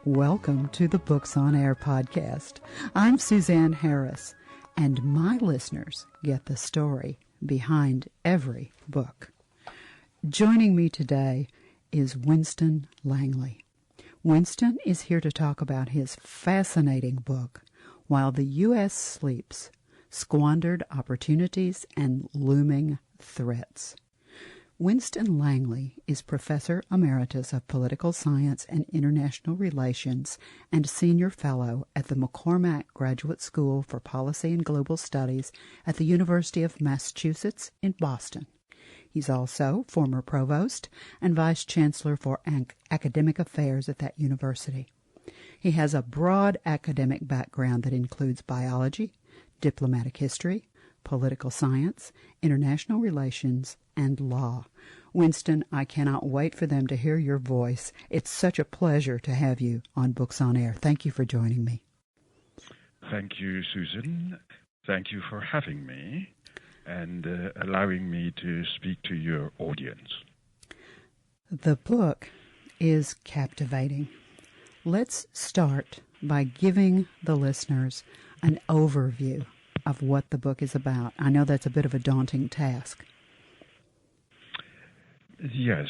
Welcome to the Books on Air podcast. I'm Suzanne Harris, and my listeners get the story behind every book. Joining me today is Winston Langley. Winston is here to talk about his fascinating book, While the U.S. Sleeps, Squandered Opportunities and Looming Threats. Winston Langley is Professor Emeritus of Political Science and International Relations and Senior Fellow at the McCormack Graduate School for Policy and Global Studies at the University of Massachusetts in Boston. He's also former Provost and Vice Chancellor for Academic Affairs at that university. He has a broad academic background that includes biology, diplomatic history, political science, international relations, and law. Winston, I cannot wait for them to hear your voice. It's such a pleasure to have you on Books on Air. Thank you for joining me. Thank you, Susan. Thank you for having me and allowing me to speak to your audience. The book is captivating. Let's start by giving the listeners an overview of what the book is about. I know that's a bit of a daunting task. Yes,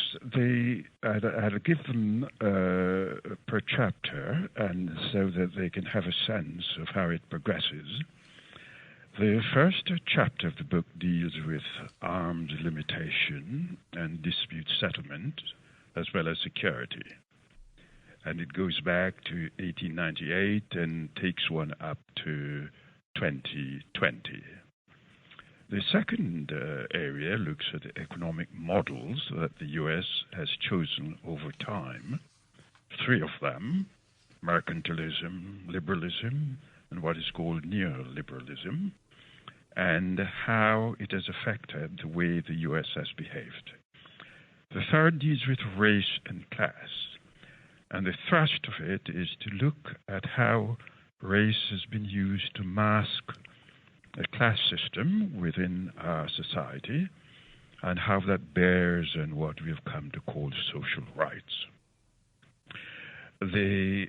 I'll give them per chapter, and so that they can have a sense of how it progresses. The first chapter of the book deals with arms limitation and dispute settlement, as well as security. And it goes back to 1898 and takes one up to 2020. The second area looks at the economic models that the U.S. has chosen over time. 3 of them, mercantilism, liberalism, and what is called neoliberalism, and how it has affected the way the U.S. has behaved. The third deals with race and class, and the thrust of it is to look at how race has been used to mask a class system within our society and how that bears on what we have come to call social rights. The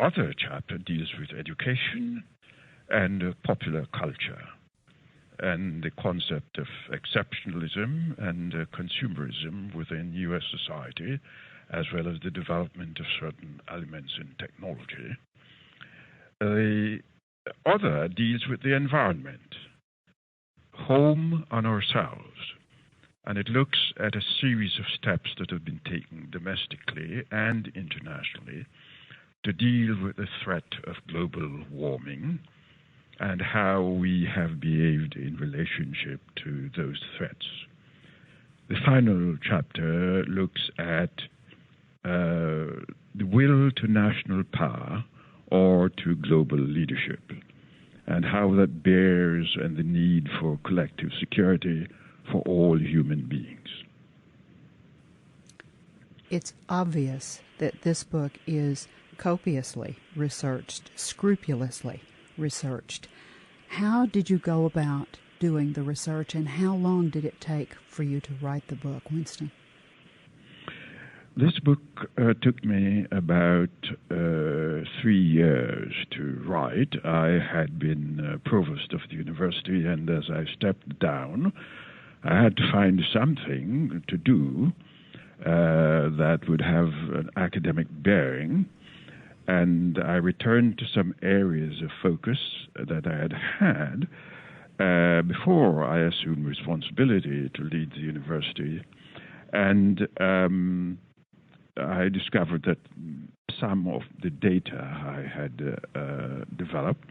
other chapter deals with education and popular culture and the concept of exceptionalism and consumerism within U.S. society, as well as the development of certain elements in technology. The other deals with the environment, home and ourselves, and it looks at a series of steps that have been taken domestically and internationally to deal with the threat of global warming and how we have behaved in relationship to those threats. The final chapter looks at the will to national power or to global leadership, and how that bears on the need for collective security for all human beings. It's obvious that this book is copiously researched, scrupulously researched. How did you go about doing the research, and how long did it take for you to write the book, Winston? This book took me about 3 years to write. I had been provost of the university, and as I stepped down, I had to find something to do that would have an academic bearing, and I returned to some areas of focus that I had before I assumed responsibility to lead the university, and I discovered that some of the data I had developed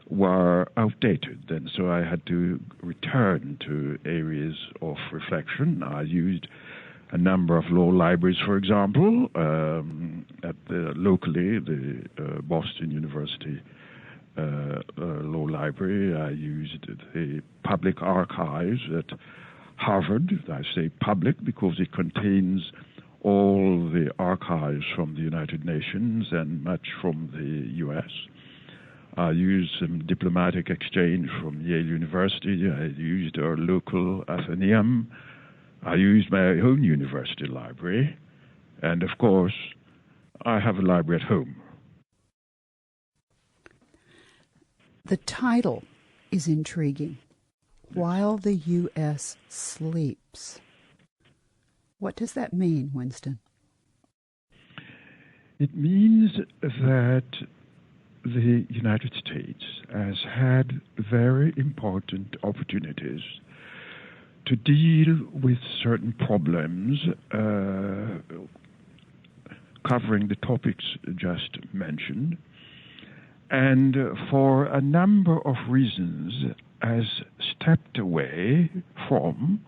were outdated, and so I had to return to areas of reflection. I used a number of law libraries, for example, locally, the Boston University Law Library. I used the public archives at Harvard. I say public because it contains all the archives from the United Nations and much from the U.S. I used some diplomatic exchange from Yale University. I used our local Athenaeum. I used my own university library. And of course, I have a library at home, The title is intriguing. While the U.S. sleeps. What does that mean, Winston? It means that the United States has had very important opportunities to deal with certain problems covering the topics just mentioned, and for a number of reasons has stepped away from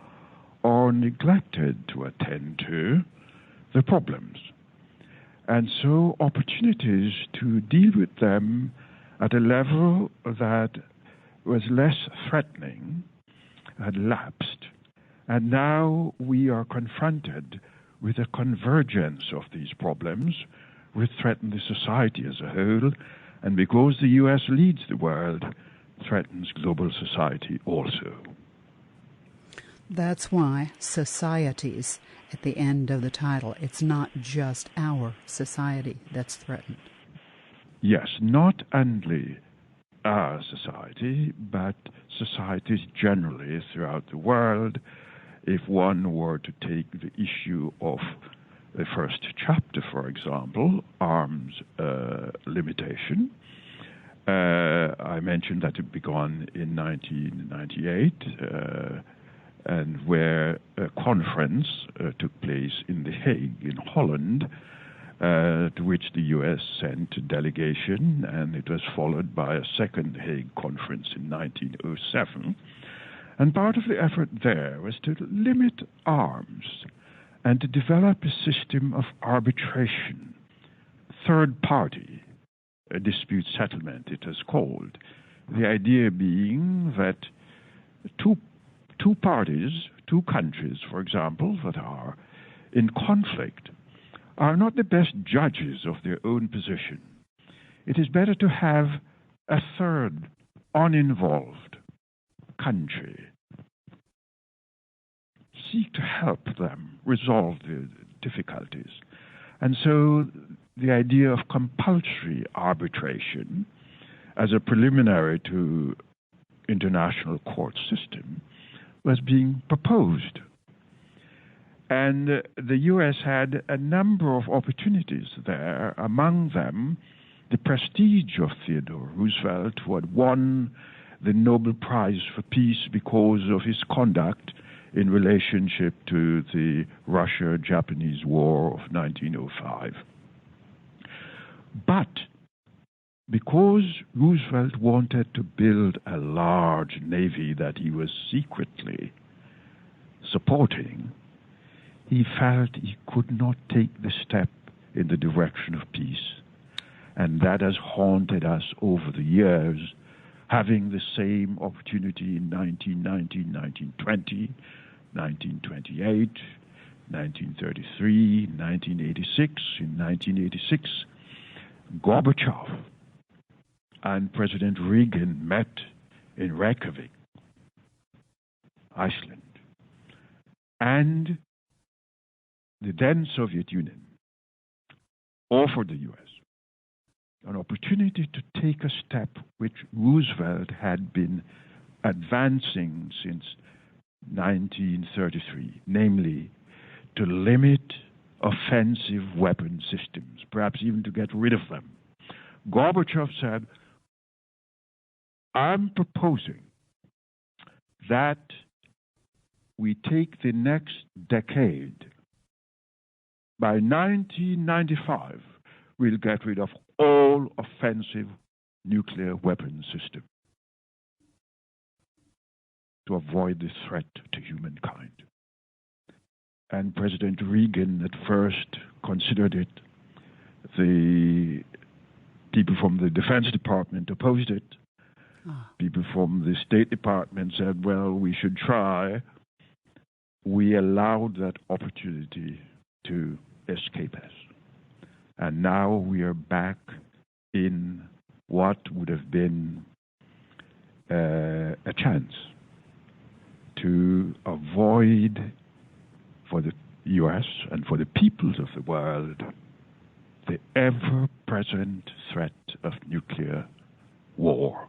or neglected to attend to the problems. And so opportunities to deal with them at a level that was less threatening had lapsed. And now we are confronted with a convergence of these problems which threaten the society as a whole, and because the U.S. leads the world, threatens global society also. That's why societies at the end of the title. It's not just our society that's threatened. Yes, not only our society, but societies generally throughout the world. If one were to take the issue of the first chapter, for example, arms limitation, I mentioned that it began in 1998, and where a conference took place in The Hague in Holland, to which the U.S. sent a delegation, and it was followed by a second Hague conference in 1907. And part of the effort there was to limit arms and to develop a system of arbitration, third-party dispute settlement, it is called. The idea being that two parties, two countries, for example, that are in conflict, are not the best judges of their own position. It is better to have a third, uninvolved country seek to help them resolve the difficulties. And so the idea of compulsory arbitration as a preliminary to international court system was being proposed. And the U.S. had a number of opportunities there, among them the prestige of Theodore Roosevelt, who had won the Nobel Prize for Peace because of his conduct in relationship to the Russia-Japanese War of 1905. But because Roosevelt wanted to build a large navy that he was secretly supporting, he felt he could not take the step in the direction of peace. And that has haunted us over the years, having the same opportunity in 1919, 1920, 1928, 1933, 1986. In 1986, Gorbachev and President Reagan met in Reykjavik, Iceland. And the then Soviet Union offered the U.S. an opportunity to take a step which Roosevelt had been advancing since 1933, namely to limit offensive weapon systems, perhaps even to get rid of them. Gorbachev said, I'm proposing that we take the next decade. By 1995, we'll get rid of all offensive nuclear weapon systems to avoid the threat to humankind. And President Reagan at first considered it. The people from the Defense Department opposed it. People from the State Department said, well, we should try. We allowed that opportunity to escape us. And now we are back in what would have been a chance to avoid for the U.S. and for the peoples of the world the ever-present threat of nuclear war.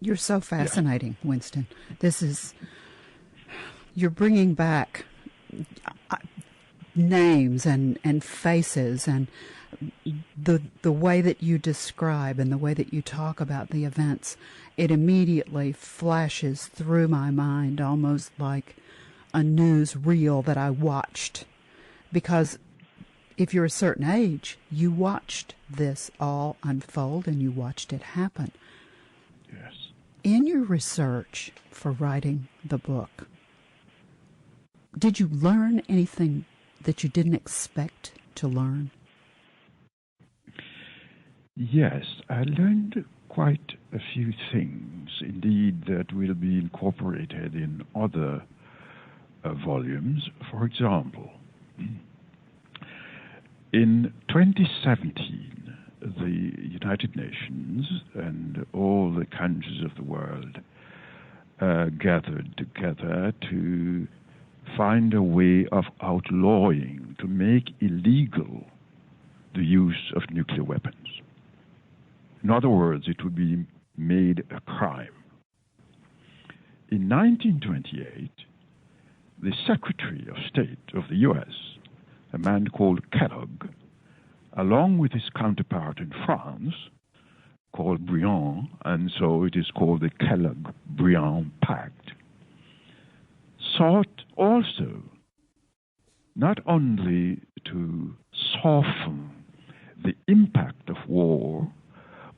You're so fascinating, yeah. Winston. You're bringing back names and faces and the way that you describe and the way that you talk about the events. It immediately flashes through my mind almost like a news reel that I watched. Because if you're a certain age, you watched this all unfold and you watched it happen. Yes. In your research for writing the book, did you learn anything that you didn't expect to learn? Yes, I learned quite a few things, indeed, that will be incorporated in other volumes. For example, in 2017, the United Nations and all the countries of the world gathered together to find a way of outlawing, to make illegal the use of nuclear weapons. In other words, it would be made a crime. In 1928, the Secretary of State of the U.S., a man called Kellogg, along with his counterpart in France, called Briand, and so it is called the Kellogg-Briand Pact, sought also not only to soften the impact of war,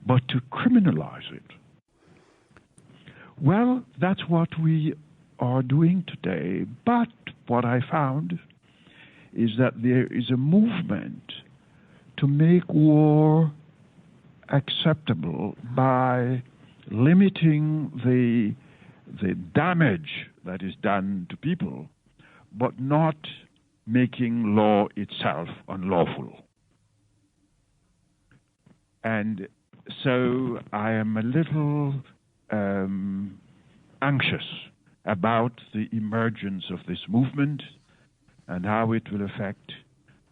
but to criminalize it. Well, that's what we are doing today, but what I found is that there is a movement to make war acceptable by limiting the damage that is done to people, but not making law itself unlawful. And so I am a little anxious about the emergence of this movement and how it will affect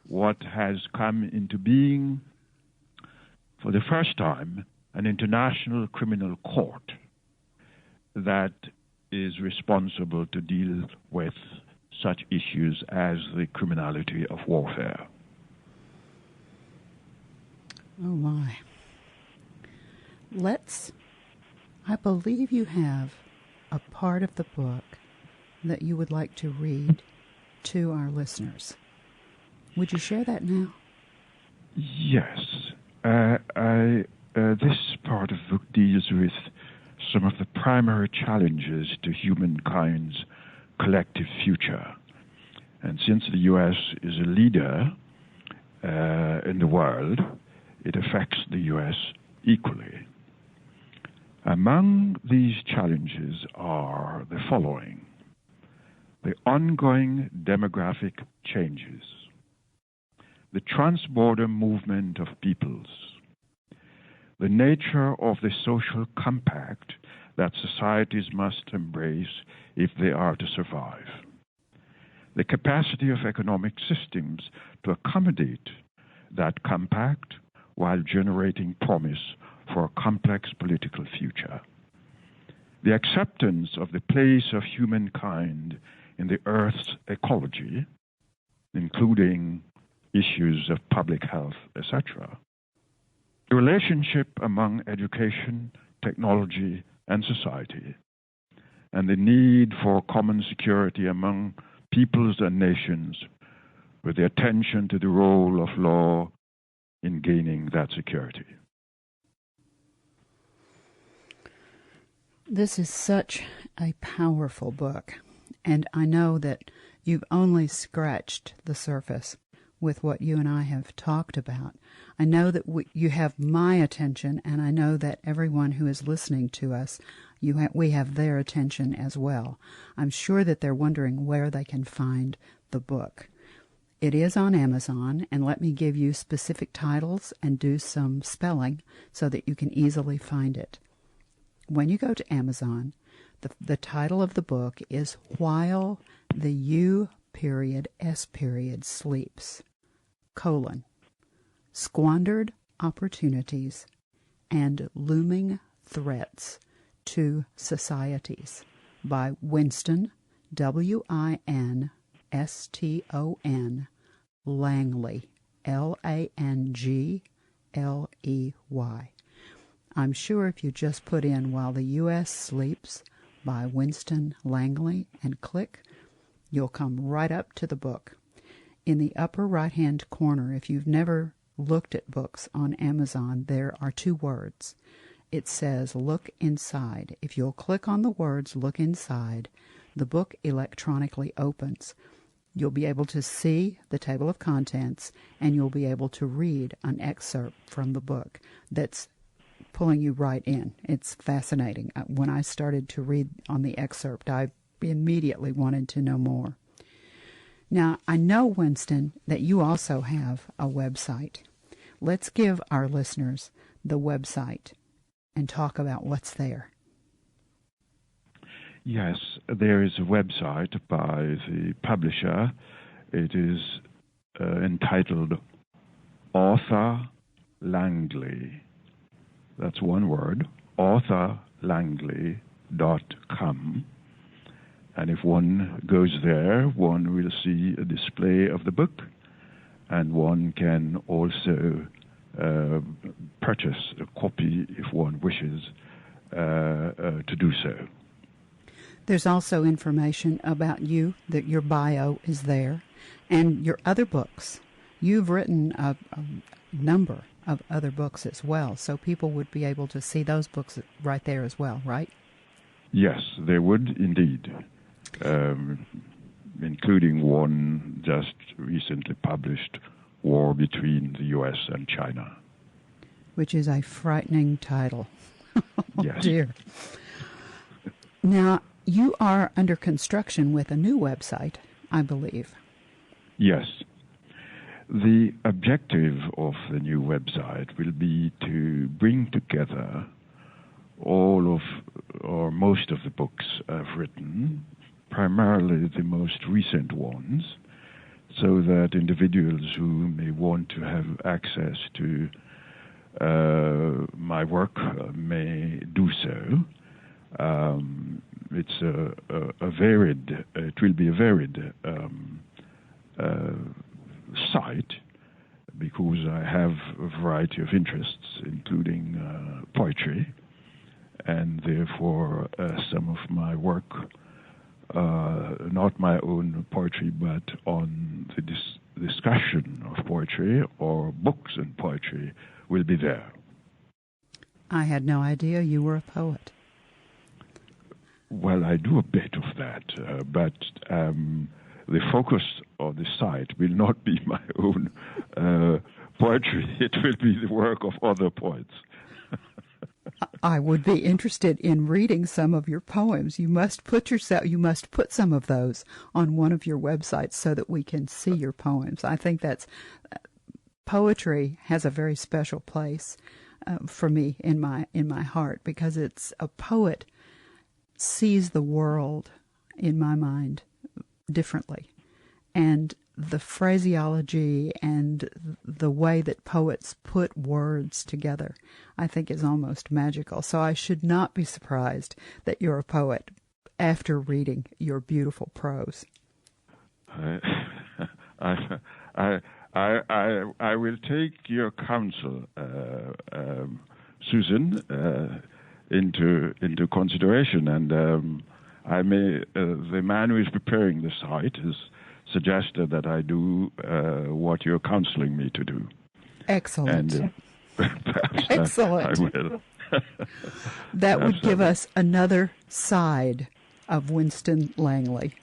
what has come into being for the first time, an international criminal court that is responsible to deal with such issues as the criminality of warfare. Oh my. I believe you have a part of the book that you would like to read to our listeners. Would you share that now? Yes. This part of the book deals with some of the primary challenges to humankind's collective future. And since the U.S. is a leader in the world, it affects the U.S. equally. Among these challenges are the following: the ongoing demographic changes, the transborder movement of peoples, the nature of the social compact that societies must embrace if they are to survive, the capacity of economic systems to accommodate that compact while generating promise for a complex political future, the acceptance of the place of humankind in the Earth's ecology, including issues of public health, etc., the relationship among education, technology, and society, and the need for common security among peoples and nations, with the attention to the role of law in gaining that security. This is such a powerful book, and I know that you've only scratched the surface with what you and I have talked about. I know that you have my attention, and I know that everyone who is listening to us, we have their attention as well. I'm sure that they're wondering where they can find the book. It is on Amazon, and let me give you specific titles and do some spelling so that you can easily find it. When you go to Amazon, the title of the book is While the U.S. Sleeps, Squandered Opportunities and Looming Threats to Societies by Winston, Winston, Langley, Langley. I'm sure if you just put in While the U.S. Sleeps by Winston Langley and click, you'll come right up to the book. In the upper right-hand corner, if you've never looked at books on Amazon, there are two words. It says, Look Inside. If you'll click on the words, Look Inside, the book electronically opens. You'll be able to see the table of contents, and you'll be able to read an excerpt from the book that's pulling you right in. It's fascinating. When I started to read on the excerpt, I immediately wanted to know more. Now, I know, Winston, that you also have a website. Let's give our listeners the website and talk about what's there. Yes, there is a website by the publisher. It is entitled Author Langley. That's one word, authorlangley.com. And if one goes there, one will see a display of the book, and one can also purchase a copy if one wishes to do so. There's also information about you, that your bio is there, and your other books. You've written a number of other books as well, so people would be able to see those books right there as well, right? Yes, they would indeed, including one just recently published, War Between the U.S. and China. Which is a frightening title. Oh, yes. Dear. Now, you are under construction with a new website, I believe. Yes. The objective of the new website will be to bring together all of, or most of the books I've written, primarily the most recent ones, so that individuals who may want to have access to my work may do so. It will be a varied site, because I have a variety of interests, including poetry, and therefore some of my work, not my own poetry, but on the discussion of poetry or books and poetry, will be there. I had no idea you were a poet. Well, I do a bit of that, but the focus of the site will not be my own poetry. It will be the work of other poets. I would be interested in reading some of your poems. You must put some of those on one of your websites so that we can see your poems. I think that's poetry has a very special place for me in my heart, because it's a poet sees the world, in my mind, differently. And the phraseology and the way that poets put words together, I think, is almost magical. So I should not be surprised that you're a poet after reading your beautiful prose. I will take your counsel, Susan, into consideration, and the man who is preparing the site has suggested that I do what you're counseling me to do. Excellent. And perhaps excellent. I will. That would give us another side of Winston Langley.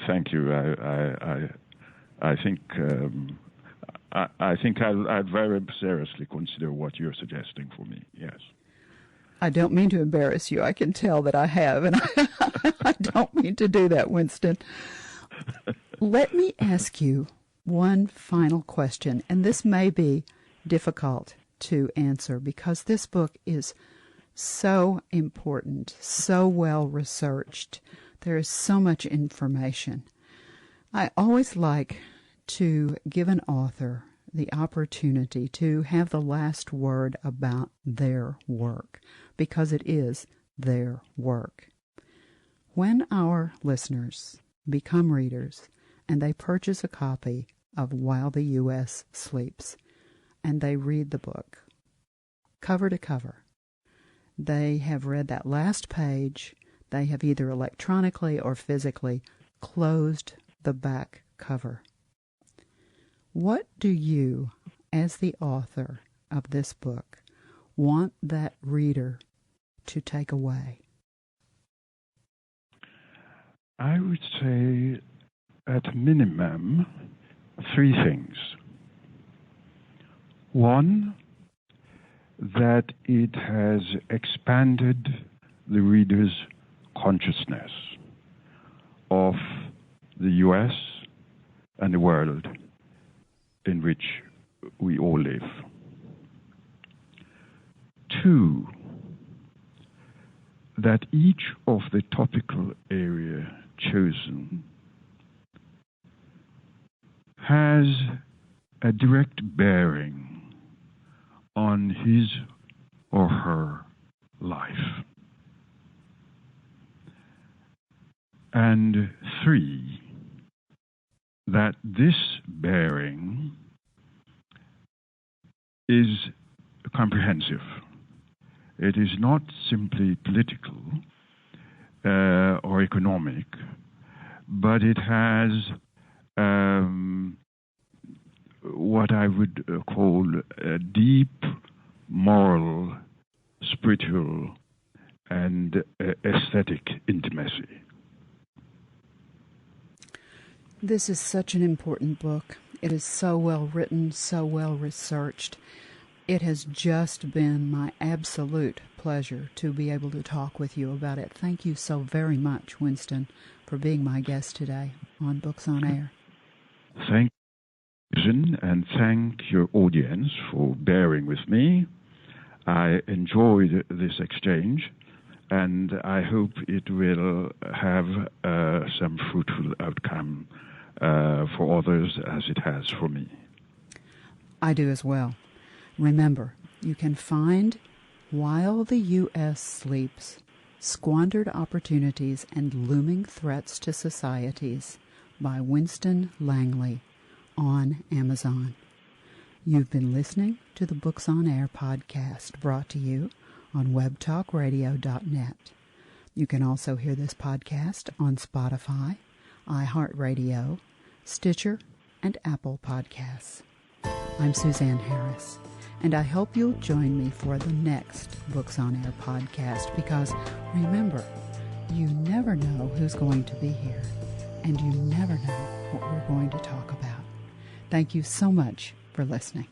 Thank you. I think I'd very seriously consider what you're suggesting for me. Yes. I don't mean to embarrass you. I can tell that I have, and I don't mean to do that, Winston. Let me ask you one final question, and this may be difficult to answer because this book is so important, so well researched. There is so much information. I always like to give an author the opportunity to have the last word about their work, because it is their work. When our listeners become readers and they purchase a copy of While the U.S. Sleeps, and they read the book cover to cover, they have read that last page, they have either electronically or physically closed the back cover. What do you, as the author of this book, want that reader to take away? I would say, at minimum, 3 things. One, that it has expanded the reader's consciousness of the U.S. and the world in which we all live. 2, that each of the topical area chosen has a direct bearing on his or her life. And 3, that this bearing is comprehensive. It is not simply political or economic, but it has what I would call a deep moral, spiritual, and aesthetic intimacy. This is such an important book. It is so well written, so well researched. It has just been my absolute pleasure to be able to talk with you about it. Thank you so very much, Winston, for being my guest today on Books on Air. Thank you, Susan, and thank your audience for bearing with me. I enjoyed this exchange, and I hope it will have some fruitful outcome for others as it has for me. I do as well. Remember, you can find While the U.S. Sleeps, Squandered Opportunities and Looming Threats to Societies by Winston Langley on Amazon. You've been listening to the Books on Air podcast, brought to you on webtalkradio.net. You can also hear this podcast on Spotify, iHeartRadio, Stitcher, and Apple Podcasts. I'm Suzanne Harris, and I hope you'll join me for the next Books on Air podcast, because remember, you never know who's going to be here, and you never know what we're going to talk about. Thank you so much for listening.